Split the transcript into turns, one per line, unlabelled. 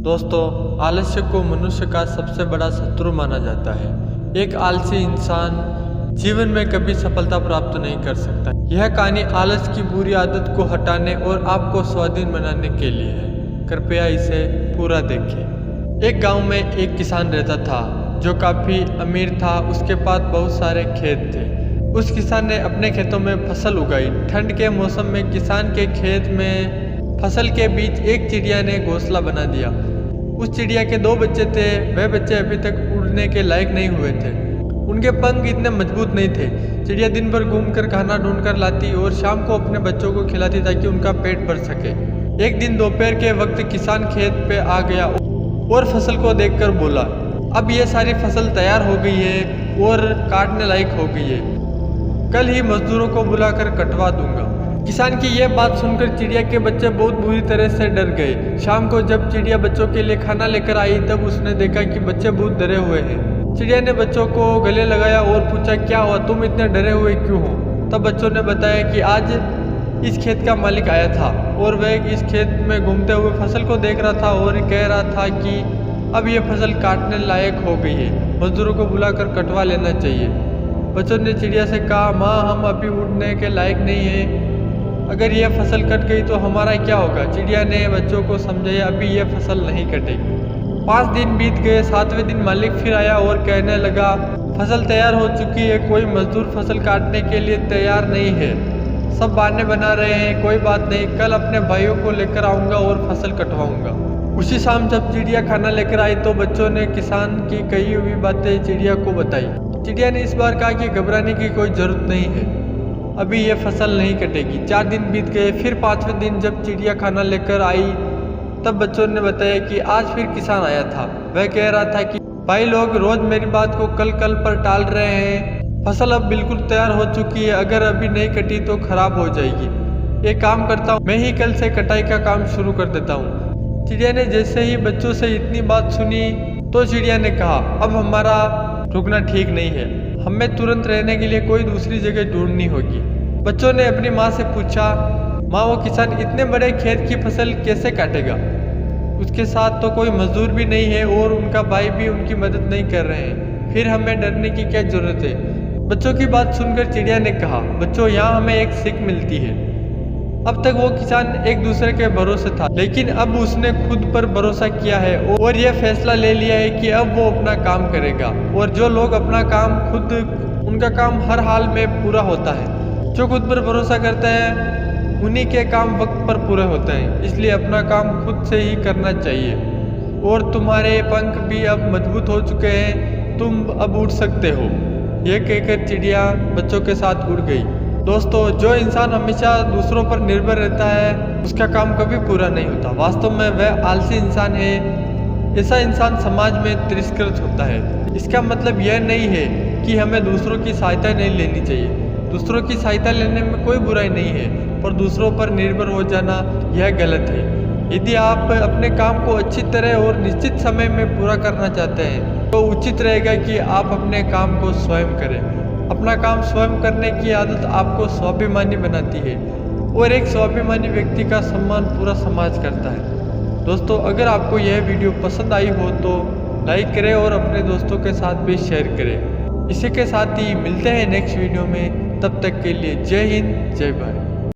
दोस्तों, आलस्य को मनुष्य का सबसे बड़ा शत्रु माना जाता है। एक आलसी इंसान जीवन में कभी सफलता प्राप्त नहीं कर सकता। यह कहानी आलस की बुरी आदत को हटाने और आपको स्वाधीन बनाने के लिए है। कृपया इसे पूरा देखें। एक गांव में एक किसान रहता था जो काफी अमीर था। उसके पास बहुत सारे खेत थे। उस किसान ने अपने खेतों में फसल उगाई। ठंड के मौसम में किसान के खेत में फसल के बीच एक चिड़िया ने घोंसला बना दिया। उस चिड़िया के 2 बच्चे थे। वह बच्चे अभी तक उड़ने के लायक नहीं हुए थे। उनके पंख इतने मजबूत नहीं थे। चिड़िया दिन भर घूमकर खाना ढूंढकर लाती और शाम को अपने बच्चों को खिलाती ताकि उनका पेट भर सके। एक दिन दोपहर के वक्त किसान खेत पे आ गया और फसल को देखकर बोला, अब ये सारी फसल तैयार हो गई है और काटने लायक हो गई है। कल ही मजदूरों को बुलाकर कटवा दूंगा। किसान की यह बात सुनकर चिड़िया के बच्चे बहुत बुरी तरह से डर गए। शाम को जब चिड़िया बच्चों के लिए खाना लेकर आई तब उसने देखा कि बच्चे बहुत डरे हुए हैं। चिड़िया ने बच्चों को गले लगाया और पूछा, क्या हुआ, तुम इतने डरे हुए क्यों हो? तब बच्चों ने बताया कि आज इस खेत का मालिक आया था और वह इस खेत में घूमते हुए फसल को देख रहा था और कह रहा था कि अब यह फसल काटने लायक हो गई है, मजदूरों को बुलाकर कटवा लेना चाहिए। बच्चों ने चिड़िया से कहा, माँ, हम अभी उड़ने के लायक नहीं है। अगर यह फसल कट गई तो हमारा क्या होगा? चिड़िया ने बच्चों को समझाया, अभी यह फसल नहीं कटेगी। 5 दिन बीत गए। 7वें दिन मालिक फिर आया और कहने लगा, फसल तैयार हो चुकी है, कोई मजदूर फसल काटने के लिए तैयार नहीं है, सब बहाने बना रहे हैं। कोई बात नहीं, कल अपने भाइयों को लेकर आऊँगा और फसल कटवाऊँगा। उसी शाम जब चिड़िया खाना लेकर आई तो बच्चों ने किसान की कही हुई बातें चिड़िया को बताई। चिड़िया ने इस बार कहा कि घबराने की कोई जरूरत नहीं है, अभी यह फसल नहीं कटेगी। 4 दिन बीत गए। फिर 5वें दिन जब चिड़िया खाना लेकर आई तब बच्चों ने बताया कि आज फिर किसान आया था। वह कह रहा था कि भाई लोग रोज मेरी बात को कल पर टाल रहे हैं। फसल अब बिल्कुल तैयार हो चुकी है, अगर अभी नहीं कटी तो खराब हो जाएगी। एक काम करता हूँ, मैं ही कल से कटाई का काम शुरू कर देता हूँ। चिड़िया ने जैसे ही बच्चों से इतनी बात सुनी तो चिड़िया ने कहा, अब हमारा रुकना ठीक नहीं है, हमें तुरंत रहने के लिए कोई दूसरी जगह ढूंढनी होगी। बच्चों ने अपनी माँ से पूछा, माँ, वो किसान इतने बड़े खेत की फसल कैसे काटेगा? उसके साथ तो कोई मजदूर भी नहीं है और उनका भाई भी उनकी मदद नहीं कर रहे हैं, फिर हमें डरने की क्या जरूरत है? बच्चों की बात सुनकर चिड़िया ने कहा, बच्चों, यहाँ हमें एक सीख मिलती है। अब तक वो किसान एक दूसरे के भरोसे था, लेकिन अब उसने खुद पर भरोसा किया है और यह फैसला ले लिया है कि अब वो अपना काम करेगा। और जो लोग अपना काम खुद, उनका काम हर हाल में पूरा होता है। जो खुद पर भरोसा करते हैं उन्हीं के काम वक्त पर पूरे होते हैं। इसलिए अपना काम खुद से ही करना चाहिए। और तुम्हारे पंख भी अब मजबूत हो चुके हैं, तुम अब उड़ सकते हो। यह कहकर चिड़िया बच्चों के साथ उड़ गई। दोस्तों, जो इंसान हमेशा दूसरों पर निर्भर रहता है उसका काम कभी पूरा नहीं होता। वास्तव में वह आलसी इंसान है। ऐसा इंसान समाज में तिरस्कृत होता है। इसका मतलब यह नहीं है कि हमें दूसरों की सहायता नहीं लेनी चाहिए। दूसरों की सहायता लेने में कोई बुराई नहीं है, पर दूसरों पर निर्भर हो जाना यह गलत है। यदि आप अपने काम को अच्छी तरह और निश्चित समय में पूरा करना चाहते हैं तो उचित रहेगा कि आप अपने काम को स्वयं करें। अपना काम स्वयं करने की आदत आपको स्वाभिमानी बनाती है और एक स्वाभिमानी व्यक्ति का सम्मान पूरा समाज करता है। दोस्तों, अगर आपको यह वीडियो पसंद आई हो तो लाइक करें और अपने दोस्तों के साथ भी शेयर करें। इसी के साथ ही मिलते हैं नेक्स्ट वीडियो में। तब तक के लिए जय हिंद, जय भारत।